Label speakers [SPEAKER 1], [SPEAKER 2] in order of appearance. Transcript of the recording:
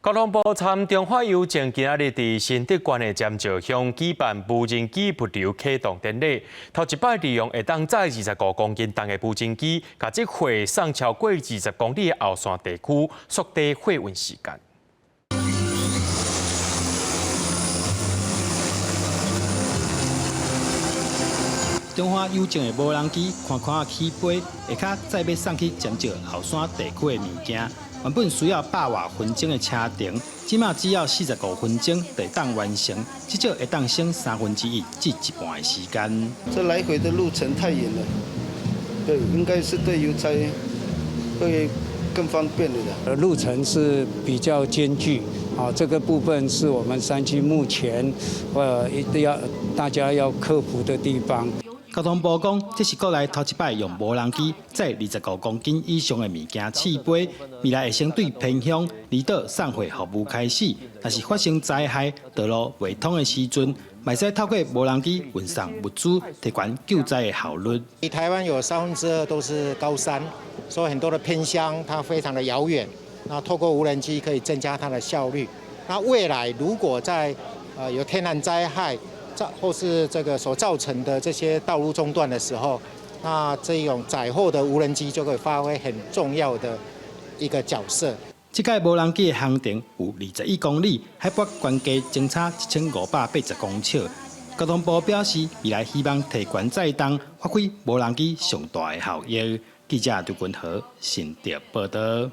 [SPEAKER 1] 交通部参中华邮政今日伫新德县的尖石乡举办无人机物流启动典礼，头一摆利用会当载25公斤重的无人机，把这货送超过20公里的后山地区，缩短货运时间。
[SPEAKER 2] 中华邮政的无人机看看起飞，下骹再要送去尖石后山地区的物件，原本需要100多分钟的车程，即马只要45分钟就当完成，至少会当省1/3至1半的时间。
[SPEAKER 3] 这来回的路程太远了，对，应该是对邮差会更方便的。
[SPEAKER 4] 路程是比较艰巨，这个部分是我们山区目前一定要大家要克服的地方。
[SPEAKER 2] 交通部讲，这是国内头一摆用无人机载25公斤以上的物件起飞，未来会先对偏乡离岛送货服务开始。若是发生灾害、道路未通的时阵，卖使透过无人机运送物资，提高救灾的效率。
[SPEAKER 5] 台湾有2/3都是高山，所以很多的偏乡它非常的遥远。那透过无人机可以增加它的效率。那未来如果在有天然灾害， 或是这个所造成的这些道路中断的时候，那这种载货的无人机就可以发挥很重要的一个角色。
[SPEAKER 2] 这届无人机的航程有21公里，海拔关价相差1580公尺。交通部表示，未来希望提悬载重，发挥无人机上大的效益。记者刘君和新竹报道。